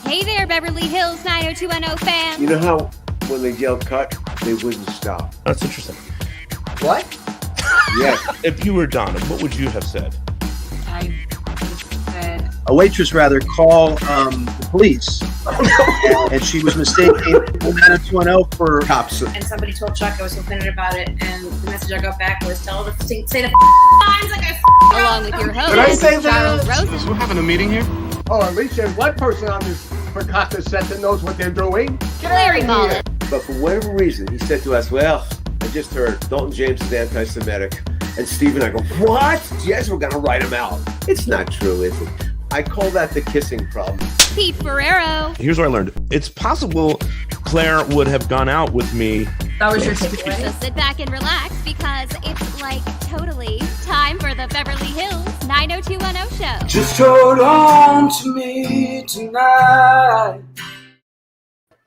Hey there, Beverly Hills 90210 fans. You know how when they yell cut, they wouldn't stop? That's interesting. What? Yes. If you were Donna, what would you have said? I said, A waitress rather call the police, and she was mistaken 90210 for cops. and somebody told Chuck I was offended about it, and the message I got back was tell her to say the lines like I Along with your Did I host, say Charles that? Rosen. We're having a meeting here? Oh, at least there's one person on this Picasso set that knows what they're doing. Get Larry out of Mullen. here. But for whatever reason, he said to us, well, I just heard Dalton James is anti-Semitic. And Steve and I go, what? Yes, we're going to write him out. It's not true, is it? I call that the kissing problem. Pete Ferrero. Here's what I learned. It's possible Claire would have gone out with me. that was your takeaway. So sit back and relax because it's like totally time for the Beverly Hills 90210 show. Just hold on to me tonight.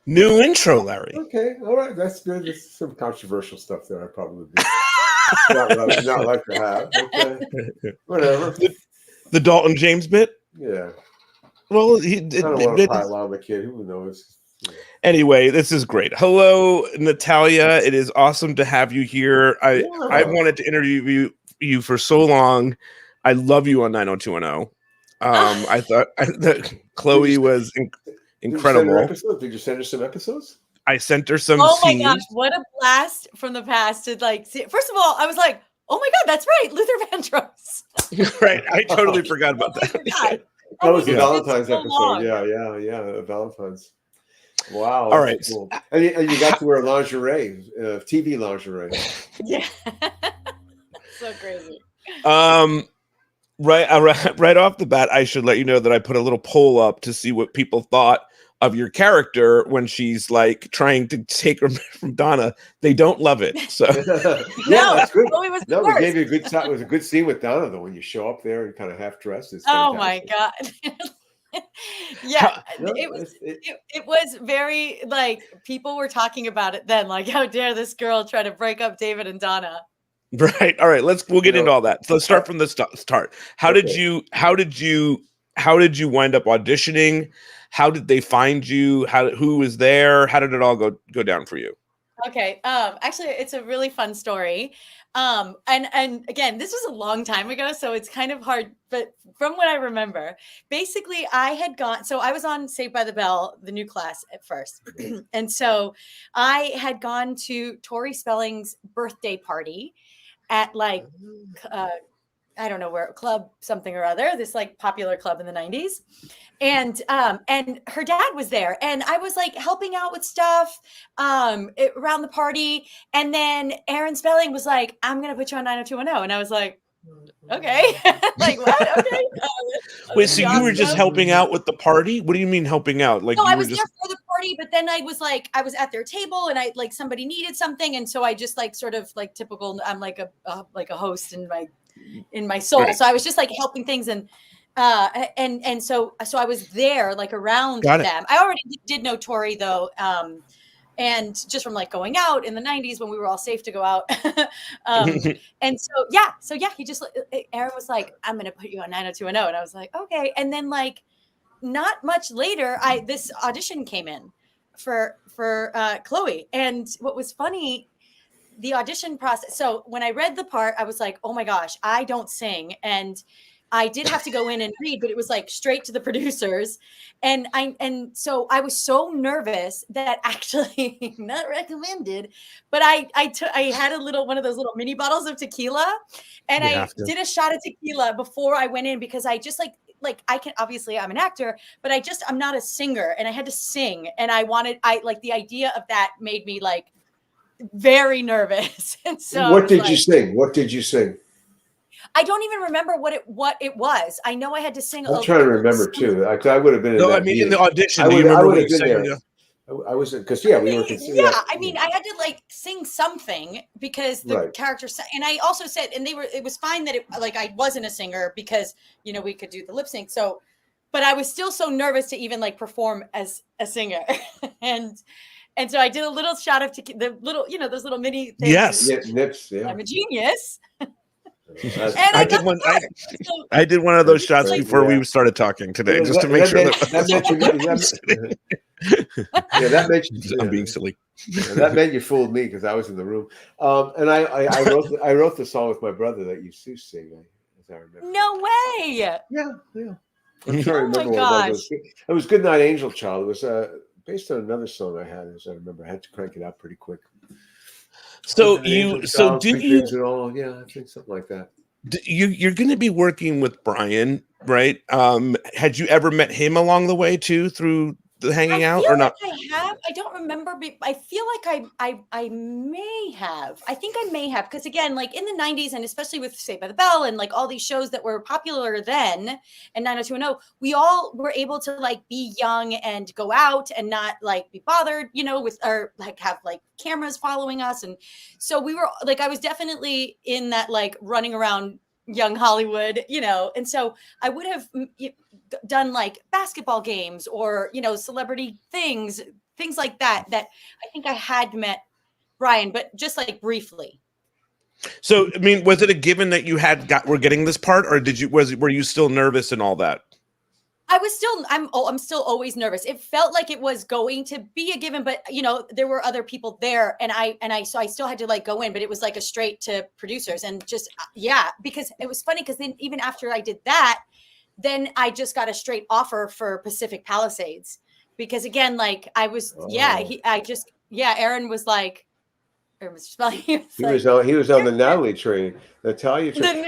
New intro, Larry. Okay, all right, that's good. This is some controversial stuff that I probably would not like to have. Okay. Whatever. The Dalton James bit? Yeah. Well, I don't want to pile on the kid. Who knows? anyway, this is great. Hello, Natalia. It is awesome to have you here. I wanted to interview you for so long. I love you on 90210. I thought that Chloe was incredible. Did you send her some episodes? I sent her some Oh my scenes. gosh, what a blast from the past to like see. First of all, I was like, oh my God, that's right, Luther Vandross. Right. I totally forgot about that. God. That was the Yeah. Valentine's So episode. long. Yeah. Valentine's. Wow. All right. That's cool. And you got to wear lingerie, TV lingerie. Yeah. So crazy. Right off the bat, I should let you know that I put a little poll up to see what people thought of your character when she's like trying to take her from Donna. They don't love it. So Yeah, that's good. Chloe was the No, we worst. gave you a good shot. It was a good scene with Donna though when you show up there and kind of half dressed. It's Oh my fantastic. God. Yeah, No, it was very like people were talking about it then, like how dare this girl try to break up David and Donna. right. All right. We'll get No. into all that. So let's start from the start. How did you wind up auditioning? How did they find you? Who was there? How did it all go down for you? Okay. Actually, it's a really fun story. And again, this was a long time ago, so it's kind of hard. But from what I remember, basically, I was on Saved by the Bell, the new class at first, and so I had gone to Tori Spelling's birthday party at like I don't know where, club something or other, this like popular club in the 90s. And her dad was there and I was like helping out with stuff around the party. And then Aaron Spelling was like, I'm going to put you on 90210. And I was like, okay. Like what? Okay. Wait, so you were just helping out with the party? What do you mean helping out? Like No, you I were was just there for the party, but then I was at their table and I like somebody needed something. And so I just like sort of like typical, I'm like a host in my soul. Right. So I was just like helping things and so I was there like around Got it. them. I already did know Tori though. And just from like going out in the 90s when we were all safe to go out. And so he just, Aaron was like, I'm going to put you on 90210. And I was like, okay. And then like, not much later, this audition came in for Chloe. And what was funny, the audition process. So when I read the part, I was like, oh my gosh, I don't sing. And I did have to go in and read, but it was like straight to the producers. And so I was so nervous that actually not recommended, but I had one of those little mini bottles of tequila and I did a shot of tequila before I went in because I just like I can, obviously I'm an actor, but I'm not a singer and I had to sing. And the idea of that made me like very nervous. And so What did you sing? What did you sing? I don't even remember what it was. I know I had to sing. I'm trying to remember too. I would have been. No, I mean in the audition. Do you remember what you sang? I was because we were. I mean, I had to like sing something because the character sang, and I also said, and it was fine that I wasn't a singer because we could do the lip sync. So, but I was still so nervous to even like perform as a singer, and so I did a little shot of the little those little mini things. Yes, nips. Yeah, I'm a genius. And I did one. I did one of those shots before we started talking today, just to make sure that I'm being silly. That meant you fooled me because I was in the room. And I wrote the song with my brother that you sing, as I remember. No way. Yeah. I'm sure I remember Oh my what it was. It was "Good Night, Angel Child." It was based on another song I had, as I remember. I had to crank it out pretty quick. So Good Night, Angel so Child, do Sweet you? Dreams and all? Yeah, I think something like that. You're going to be working with Brian, right? Had you ever met him along the way too, through the hanging out, or not? I have. I don't remember. I feel like I may have. I think I may have, because again, like in the 90s, and especially with Saved by the Bell and like all these shows that were popular then, and 90210, we all were able to like be young and go out and not like be bothered, with, or like have like cameras following us, and so we were like, I was definitely in that like running around young Hollywood, and so I would have done like basketball games or, celebrity things like that I think I had met Brian, but just like briefly. So, I mean, was it a given that you were getting this part, or were you still nervous and all that? I'm still always nervous. It felt like it was going to be a given, but there were other people there, and I still had to like go in, but it was like a straight to producers, and just because it was funny, because then even after I did that, then I just got a straight offer for Pacific Palisades, because again, like I was, Aaron was like, He was on the Natalie train. Natalia train.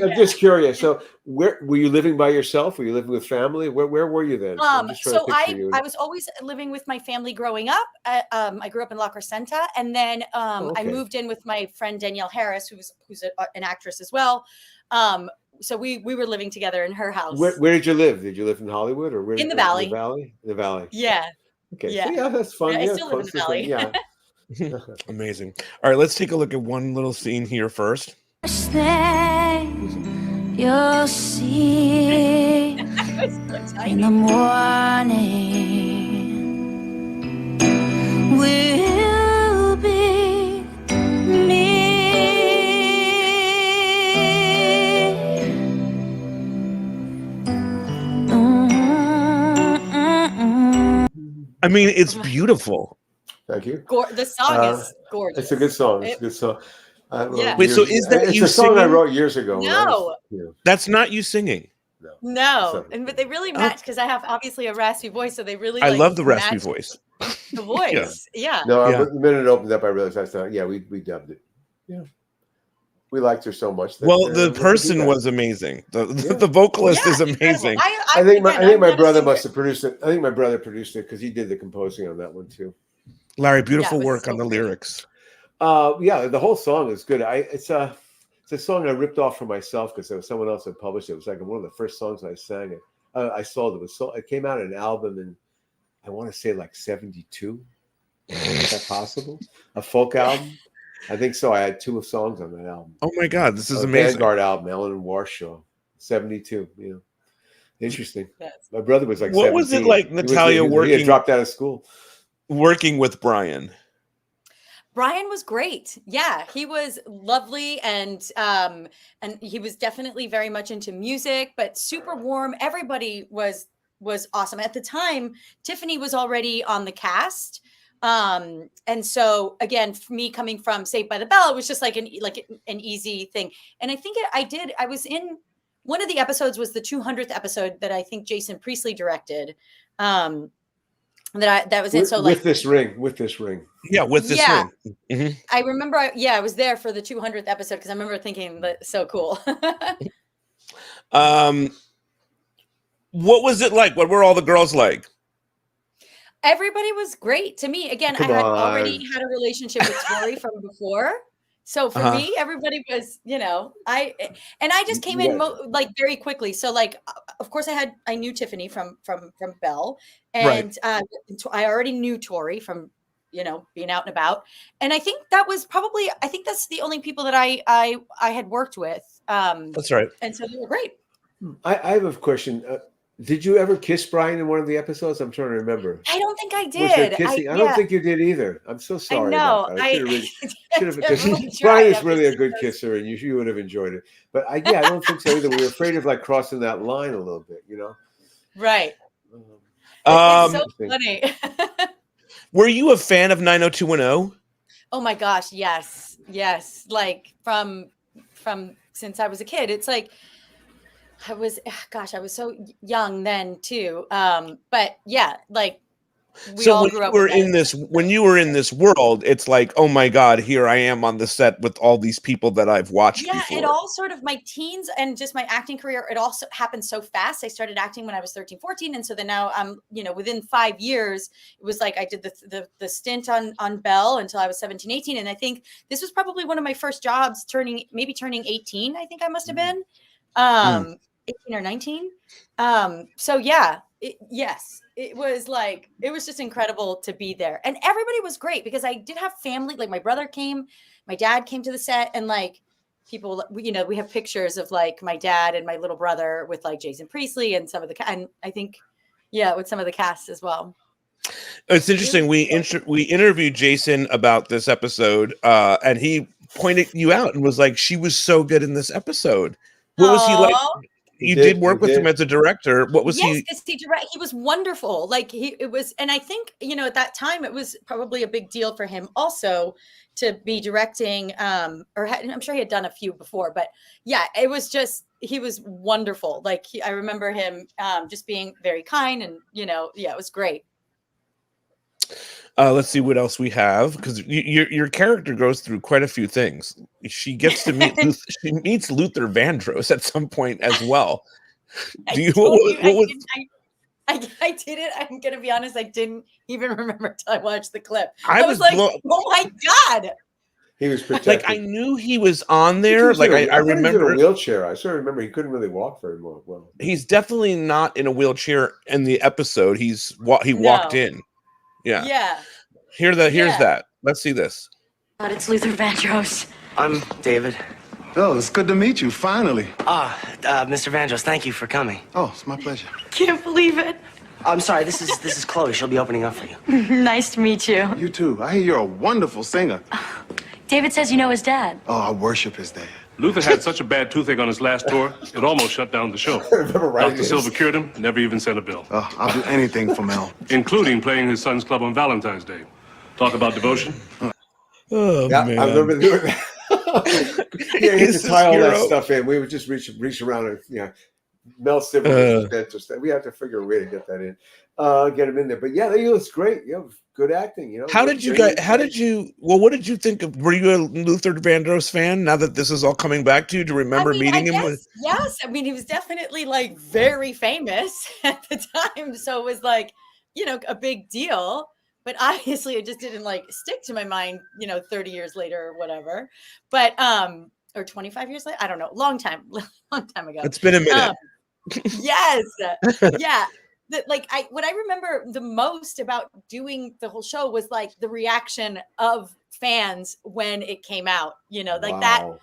I'm just curious. So, where were you living by yourself? Were you living with family? Where were you then? So I was always living with my family growing up. I grew up in La Crescenta, and then I moved in with my friend Danielle Harris, who's an actress as well. So we were living together in her house. Where did you live? Did you live in Hollywood, or in the Valley? In the Valley. Yeah. Okay. Yeah. So, that's fun. I still live in the Valley. Yeah. Amazing. All right, let's take a look at one little scene here first. You'll see in the morning will be me. I mean, it's beautiful. Thank you. The song is gorgeous. It's a good song. It's a good song. Wait, so is that it's you a song singing? I wrote years ago. No. That's not you singing. No, but they really match, because I have obviously a raspy voice, so they really. I love the raspy voice. The voice, yeah. No, the minute it opened up, I realized that's not. Yeah, we dubbed it. Yeah, we liked her so much. The person was amazing. The vocalist is amazing. I think my brother must have produced it. I think my brother produced it because he did the composing on that one too. Larry, beautiful work on the lyrics. The whole song is good. It's a song I ripped off for myself because there was someone else that published it. It was like one of the first songs I sang. I sold it. It came out in an album in, I want to say like 72. Is that possible? A folk album? I think so. I had 2 songs on that album. Oh my God, this is amazing. Vanguard album, Ellen and Warshaw, 72. Interesting. My brother was like, what 17. Was it like, Natalia, he had dropped out of school, working with Brian? Brian was great. Yeah, he was lovely, and he was definitely very much into music, but super warm. Everybody was awesome. At the time, Tiffany was already on the cast. And so again, for me coming from Saved by the Bell, it was just like an easy thing. And I think I was in one of the episodes, was the 200th episode that I think Jason Priestley directed. That was it. So with this ring. Yeah, with this ring. Mm-hmm. I remember. I was there for the 200th episode, because I remember thinking that's so cool. What was it like? What were all the girls like? Everybody was great to me. Again, I had already had a relationship with Tori from before. So for me, everybody was, I just came in very quickly. So like, of course I knew Tiffany from Bell, and I already knew Tori from, being out and about. And I think that's the only people that I had worked with. That's right. And so they were great. I have a question. Did you ever kiss Brian in one of the episodes? I'm trying to remember. I don't think I Was there did. kissing? I don't think you did either. I'm so I sorry know. about that. I should have definitely because tried Brian is after really a seeing good those. kisser, and you would have enjoyed it. But I don't think so either. We were afraid of like crossing that line a little bit, you know. Right. It's so Interesting. funny. Were you a fan of 90210? Oh my gosh, yes. Like from since I was a kid. It's like I was so young then too. But yeah, like we all grew up with that. When you were in this world, it's like, oh my God, here I am on the set with all these people that I've watched before. It all sort of my teens and just my acting career, it also happened so fast. I started acting when I was 13, 14. And so then now I'm, within 5 years, it was like I did the stint on Bell until I was 17, 18. And I think this was probably one of my first jobs turning 18, I think I must have been. 18 or 19. So yeah, it was just incredible to be there. And everybody was great because I did have family. Like my brother came, my dad came to the set, and like people, we have pictures of like my dad and my little brother with like Jason Priestley and some of the, and I think, with some of the cast as well. It's interesting. We interviewed Jason about this episode, and he pointed you out and was like, she was so good in this episode. What was he like? You did work with him as a director. What was he? Yes, he was wonderful. Like and I think, at that time it was probably a big deal for him also to be directing, I'm sure he had done a few before, but yeah, it was just, he was wonderful. Like I remember him just being very kind and, it was great. Let's see what else we have, because your character goes through quite a few things. She gets to meet she meets Luther Vandross at some point as well. I didn't. I'm gonna be honest. I didn't even remember till I watched the clip. I was like, oh my God. He was protected. Like I knew he was on there. I remember in a wheelchair. I sort of remember he couldn't really walk very well. He's definitely not in a wheelchair in the episode. He walked in. Yeah. Here's that. Let's see this. It's Luther Vandross. I'm David. Oh, it's good to meet you, finally. Mr. Vandross, thank you for coming. Oh, it's my pleasure. Can't believe it. I'm sorry, this is Chloe. She'll be opening up for you. Nice to meet you. You too. I hear you're a wonderful singer. David says you know his dad. Oh, I worship his dad. Luther had such a bad toothache on his last tour, it almost shut down the show. Dr. Silver cured him, never even sent a bill. Oh, I'll do anything for Mel. Including playing his son's club on Valentine's Day. Talk about devotion. Oh, yeah, man. I remember doing that. He had to tie all that stuff in. We would just reach around and, Mel Simmons, we have to figure a way to get that in, get him in there. But yeah, he was great. Yeah, good acting. What did you think of? Were you a Luther Vandross fan? Now that this is all coming back to you, do you remember meeting him? Yes, I mean he was definitely like very famous at the time, so it was like a big deal. But obviously, it just didn't like stick to my mind, 30 years later or whatever. But or 25 years later, I don't know, long time ago. It's been a minute. Yes, yeah. What I remember the most about doing the whole show was like the reaction of fans when it came out. That.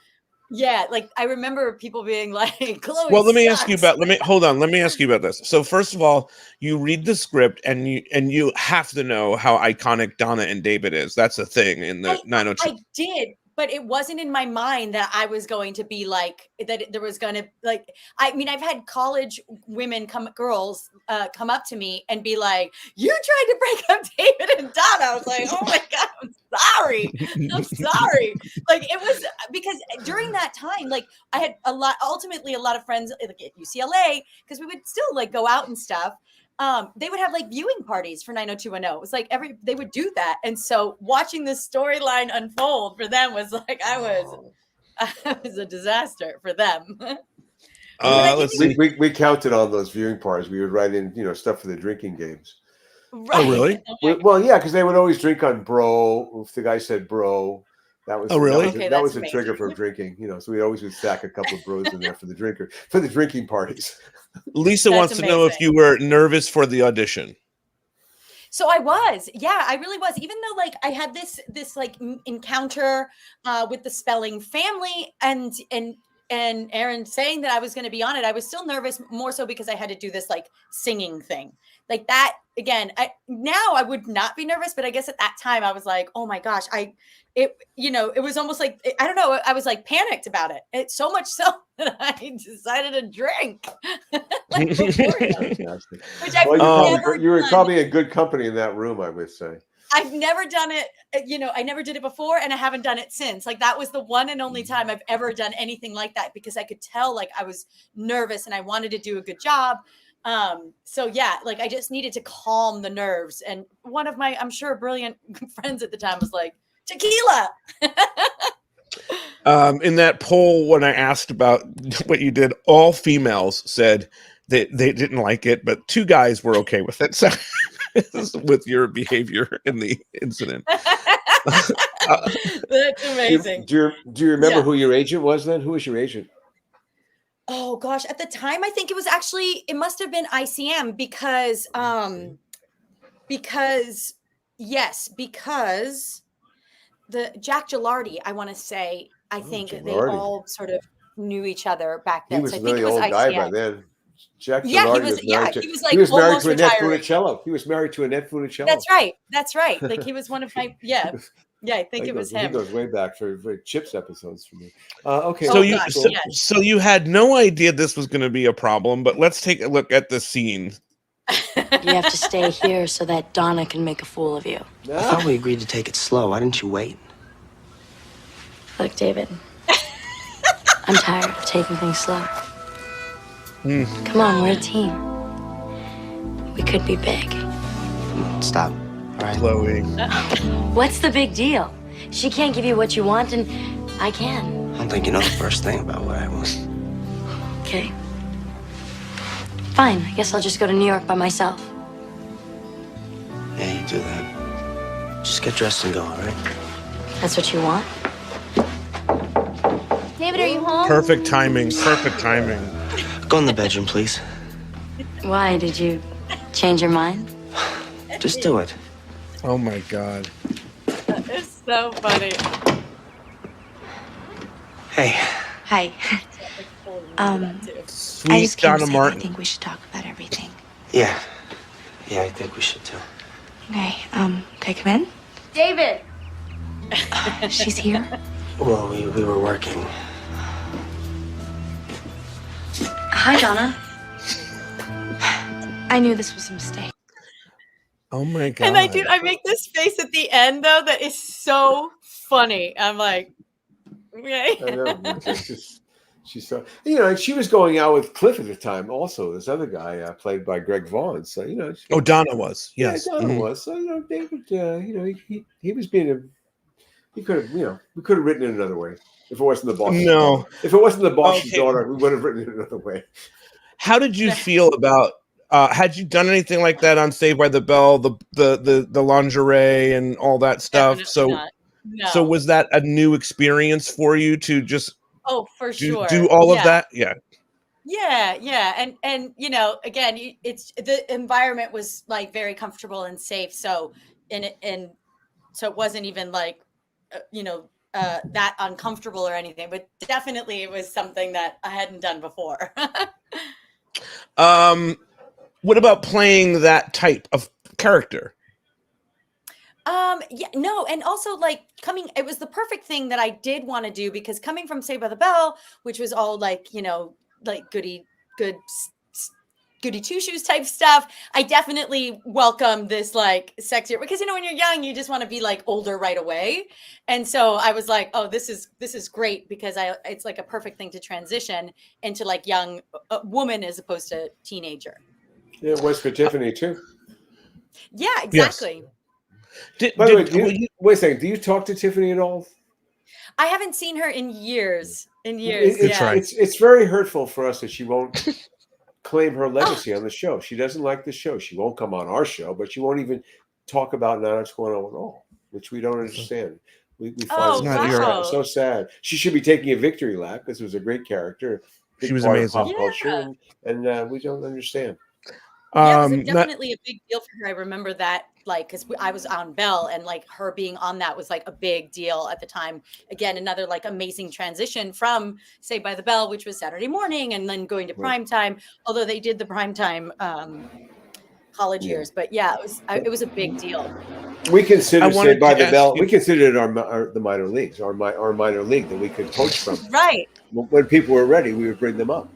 Yeah, like I remember people being like, "Chloe." Well, let me ask you about this. So first of all, you read the script and you have to know how iconic Donna and David is. That's a thing in the 902. I did, but it wasn't in my mind that I was going to be like that. There was going to I mean, I've had college girls come up to me and be like, "You tried to break up David and Donna." I was like, "Oh my God, I'm sorry." Like it was because during that time, like I had a lot of friends like at UCLA because we would still like go out and stuff. They would have like viewing parties for 90210. It was like they would do that. And so watching this storyline unfold for them was like, I was a disaster for them. Let's see. We counted on those viewing parties. We would write in, stuff for the drinking games. Right. Oh, really? Well, yeah, because they would always drink on bro. If the guy said bro, that was that was a trigger for drinking. So we always would stack a couple of bros in there for the drinking parties. Lisa wants to know if you were nervous for the audition. So I was, I really was. Even though like I had this like encounter with the Spelling family, and and Aaron saying that I was going to be on it, I was still nervous, more so because I had to do this like singing thing. Like that again, now I would not be nervous, but I guess at that time I was like, oh my gosh, it was almost like, I don't know, I was like panicked about it. It's so much so that I decided to drink. Like, which you were probably in good company in that room, I would say. I've never done it, I never did it before, and I haven't done it since. Like that was the one and only time I've ever done anything like that, because I could tell like I was nervous and I wanted to do a good job. So yeah, like I just needed to calm the nerves. And one of my, I'm sure, brilliant friends at the time was like, tequila. In that poll, when I asked about what you did, all females said that they didn't like it, but 2 guys were okay with it. So with your behavior in the incident. That's amazing. Do you remember who your agent was then? Who was your agent? Oh gosh, at the time I think it must have been ICM because the Jack Gilardi, I want to say, I think Gilardi. They all sort of knew each other back then. He was So a I think very it was old ICM. guy by then. Jack Gilardi he was married to Annette retiring. Funicello. He was married to Annette Funicello. That's right. Like he was one of my I think it was him. He goes way back for Chips episodes for me. Okay. So you had no idea this was going to be a problem, but let's take a look at the scene. You have to stay here so that Donna can make a fool of you. I thought we agreed to take it slow. Why didn't you wait? Look, David, I'm tired of taking things slow. Come on, we're a team. We could be big. Stop. All right. Chloe. What's the big deal? She can't give you what you want, and I can. I don't think you know the first thing about what I want. Okay. Fine, I guess I'll just go to New York by myself. Yeah, you do that. Just get dressed and go, all right? That's what you want? David, are you home? Perfect timing. Perfect timing. Go in the bedroom, please. Why, did you change your mind? Just do it. Oh my God. It's so funny. Hey. Hi. Sweet I just came Donna to say Martin. I think we should talk about everything. Yeah. Yeah, I think we should too. Okay, can I come in? David! She's here? Well, we were working. Hi, Donna. I knew this was a mistake. Oh my God. And I make this face at the end though that is so funny. I'm like, okay. I know. She's so, and she was going out with Cliff at the time. Also, this other guy played by Greg Vaughn. So Donna was. Yes, yeah, Donna was. So David, he was being he could have, we could have written it another way if it wasn't the boss's daughter. If it wasn't the boss's daughter, we would have written it another way. How did you feel about? Had you done anything like that on Saved by the Bell, the lingerie and all that stuff? Definitely not. No. So was that a new experience for you to just? Oh, for sure. Do all of that? Yeah. Yeah. And again, it's the environment was like very comfortable and safe. So and so it wasn't even like that uncomfortable or anything, but definitely it was something that I hadn't done before. What about playing that type of character? Yeah, no, and also like it was the perfect thing that I did want to do, because coming from Saved by the Bell, which was all like, like goody two shoes type stuff, I definitely welcome this like sexier, because when you're young, you just want to be like older right away. And so I was like, oh, this is great, because it's like a perfect thing to transition into like young woman as opposed to teenager. Yeah, it was for Tiffany too. Yeah, exactly. Yes. By the way, wait a second. Do you talk to Tiffany at all? I haven't seen her in years. It's very hurtful for us that she won't claim her legacy on the show. She doesn't like the show. She won't come on our show, but she won't even talk about 90210 at all, which we don't understand. We find it so sad. She should be taking a victory lap, because it was a great character. She was amazing. Pop culture, and we don't understand. Yeah, it was definitely a big deal for her. I remember that, like, because I was on Bell, and like her being on that was like a big deal at the time. Again, another like amazing transition from Saved by the Bell, which was Saturday morning, and then going to prime time. Although they did the prime time college years, but yeah, it was a big deal. We consider Saved by the Bell. We considered it the minor leagues, our minor league that we could coach from. Right. When people were ready, we would bring them up.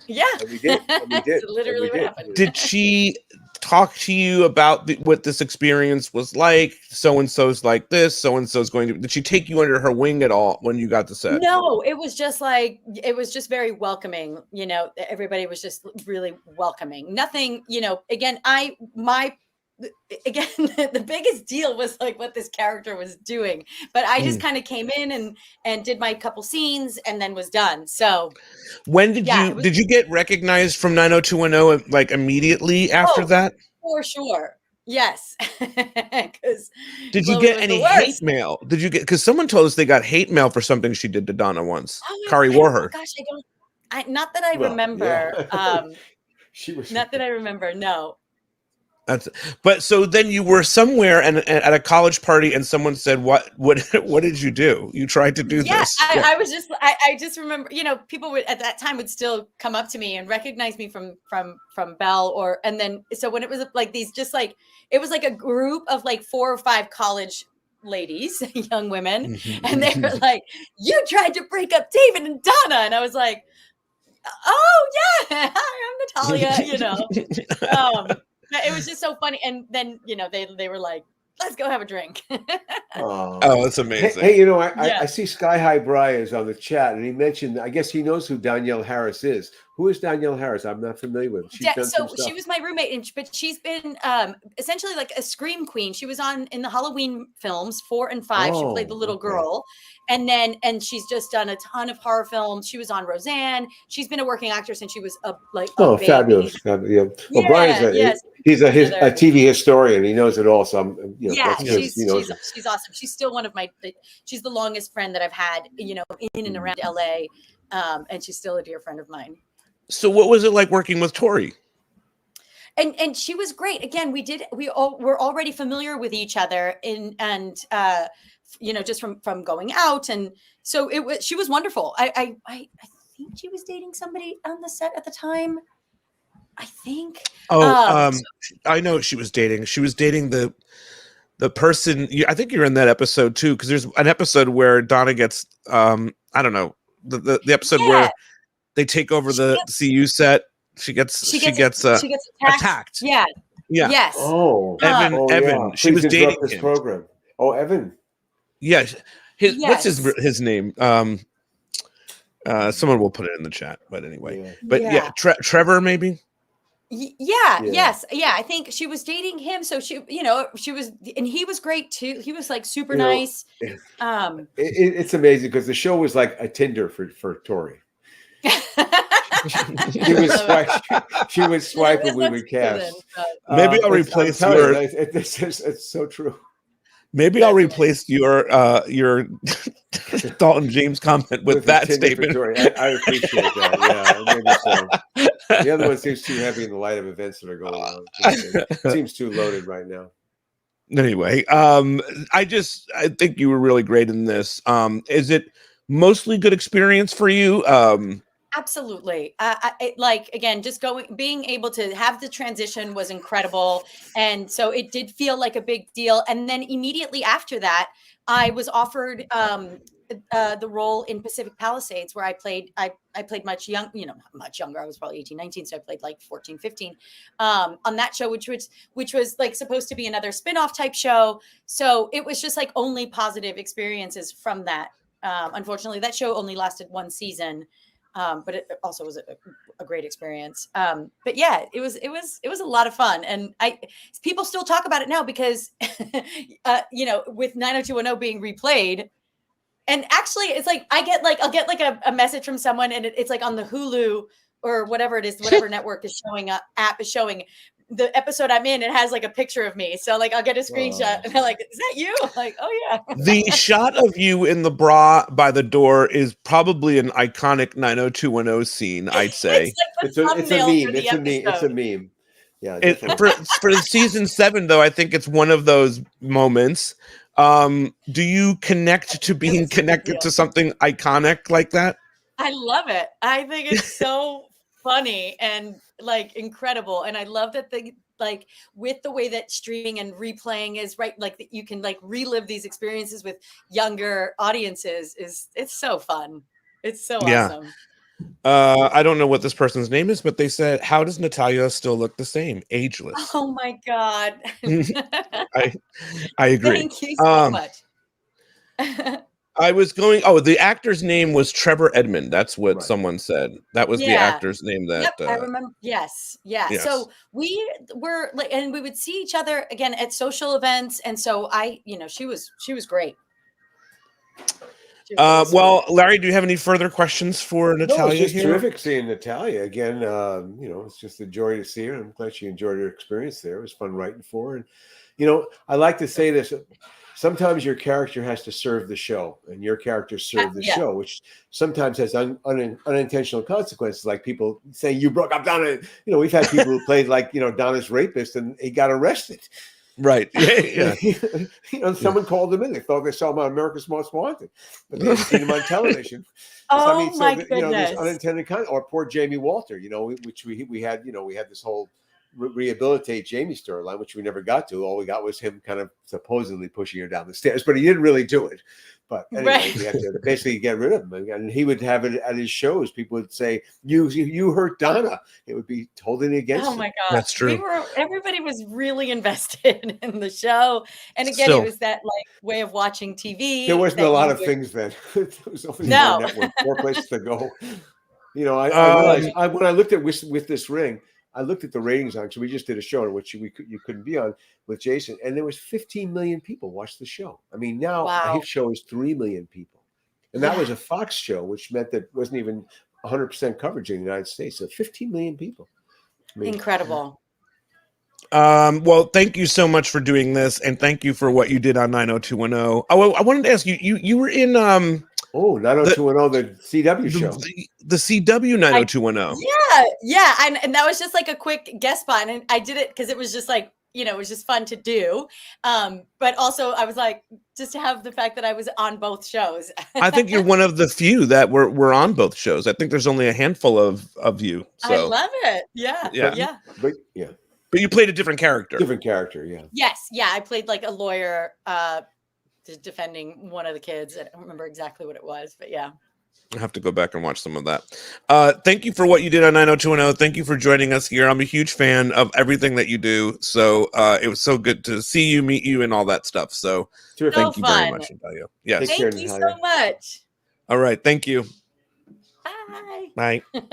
Yeah, and we did. And we did. That's literally what happened. Did she talk to you about what this experience was like? So and so's like this. So and so's going to. Did she take you under her wing at all when you got the set? No, it was just very welcoming. You know, everybody was just really welcoming. Nothing. You know, again, the biggest deal was like what this character was doing, but I just kind of came in and did my couple scenes and then was done. So when did you get recognized from 90210 like immediately after that? For sure. Yes. Did you get any hate mail? Did you get, because someone told us they got hate mail for something she did to Donna once. Kari Warher. Gosh, not that I remember. She was not that I remember. No. But so then you were somewhere and at a college party and someone said, what did you do? You tried to do this. I was just, I just remember, you know, people would at that time would still come up to me and recognize me from Bell and then, so when it was like these, just like, it was like a group of like 4 or 5 college ladies, young women. And they were like, you tried to break up David and Donna. And I was like, oh yeah, hi, I'm Natalia, you know. It was just so funny. And then, you know, they were like, let's go have a drink. Oh, that's amazing. Hey, you know, I see Sky High Briars on the chat, and he mentioned, I guess he knows who Danielle Harris is. Who is Danielle Harris? I'm not familiar with. She was my roommate, but she's been essentially like a scream queen. She was in the Halloween films 4 and 5. She played the little girl. And she's just done a ton of horror films. She was on Roseanne. She's been a working actor since she was a baby. Fabulous. Yeah. Well, Brian's he's a TV historian. He knows it all. So she's awesome. She's still one of she's the longest friend that I've had, you know, in and around LA. And she's still a dear friend of mine. So what was it like working with Tori? And she was great. Again, we all were already familiar with each other and you know, just from going out. And so she was wonderful. I think she was dating somebody on the set at the time. I think. I know she was dating. She was dating the person. I think you're in that episode too, because there's an episode where Donna gets I don't know, the episode where they take over the CU set. She gets attacked. Yeah. Yes. Oh, Evan. Yeah. She was dating this him. program. Oh, Evan. Yeah. What's his name? Someone will put it in the chat. But anyway, Trevor maybe. Yes. I think she was dating him. So she was, and he was great too. He was like super nice. It's amazing because the show was like a Tinder for Tori. she would swipe and we would cast. Maybe I'll replace your. It's so true. Maybe I'll replace your Dalton James comment with that statement. I appreciate that. Yeah, maybe so. The other one seems too heavy in the light of events that are going on. It seems too loaded right now. Anyway, I think you were really great in this. Is it mostly good experience for you? Absolutely. Again, just being able to have the transition was incredible. And so it did feel like a big deal. And then immediately after that, I was offered the role in Pacific Palisades, where I played much younger. I was probably 18, 19. So I played like 14, 15 on that show, which was like supposed to be another spinoff type show. So it was just like only positive experiences from that. Unfortunately, that show only lasted 1 season. But it also was a great experience. But yeah, it was a lot of fun. And people still talk about it now because, with 90210 being replayed. And actually it's like, I'll get like a message from someone and it's like on the Hulu or whatever it is, whatever network is showing app is showing the episode I'm in. It has like a picture of me. So like, I'll get a screenshot and they're like, is that you? I'm like, oh yeah. The shot of you in the bra by the door is probably an iconic 90210 scene, I'd say. It's a meme. It's a meme. Yeah, for season 7, though, I think it's one of those moments. Do you connect to being connected to something iconic like that? I love it. I think it's so funny and like incredible. And I love that like with the way that streaming and replaying is right, like that you can like relive these experiences with younger audiences it's so fun. It's so awesome. I don't know what this person's name is, but they said, "How does Natalia still look the same, ageless?" Oh my God. I agree. Thank you so much. I was going. Oh, the actor's name was Trevor Edmond. That's what someone said. That was the actor's name. That I remember. Yes, yeah. Yes. So we were like, and we would see each other again at social events, and so she was great. Well, Larry, do you have any further questions for Natalia? No, it's just here? terrific seeing Natalia again. It's just a joy to see her. I'm glad she enjoyed her experience there. It was fun writing for her. And I like to say this. Sometimes your character has to serve the show, and your character served the show, which sometimes has unintentional consequences, like people saying you broke up Donna. We've had people who played like Donna's rapist, and he got arrested. Right. Yeah. Someone called him in. They thought they saw him on America's Most Wanted, but they had seen him on television. My goodness. There's unintended or poor Jamie Walter. Which we had. We had this whole rehabilitate Jamie storyline, which we never got to. All we got was him kind of supposedly pushing her down the stairs, but he didn't really do it. But anyway, we had to basically get rid of him, and he would have it at his shows. People would say, "You hurt Donna." It would be totally against. Oh my him. God, that's true. Everybody was really invested in the show, and again, it was that like way of watching TV. There wasn't a lot of things then. There was only one network, more places to go. I realized when I looked at with this ring. I looked at the ratings on, so we just did a show in which you couldn't be on with Jason, and there was 15 million people watched the show. I mean, now his show is 3 million people, and that was a Fox show, which meant that it wasn't even 100% coverage in the United States. So 15 million people. Incredible. Well, thank you so much for doing this, and thank you for what you did on 90210. Oh, I wanted to ask you. You were in 90210, the CW show. The CW 90210. Yeah. And that was just like a quick guest spot. And I did it because it was just like, it was just fun to do. But also I was like, just to have the fact that I was on both shows. I think you're one of the few that were on both shows. I think there's only a handful of you. So. I love it. Yeah. But you played a different character. Yeah. Yes. Yeah. I played like a lawyer, defending one of the kids. I don't remember exactly what it was, but yeah. I'll have to go back and watch some of that. Thank you for what you did on 90210. Thank you for joining us here. I'm a huge fan of everything that you do. So it was so good to see you, meet you, and all that stuff. So thank you very much, Natalia. Yes. Thank you so much. All right. Thank you. Bye. Bye.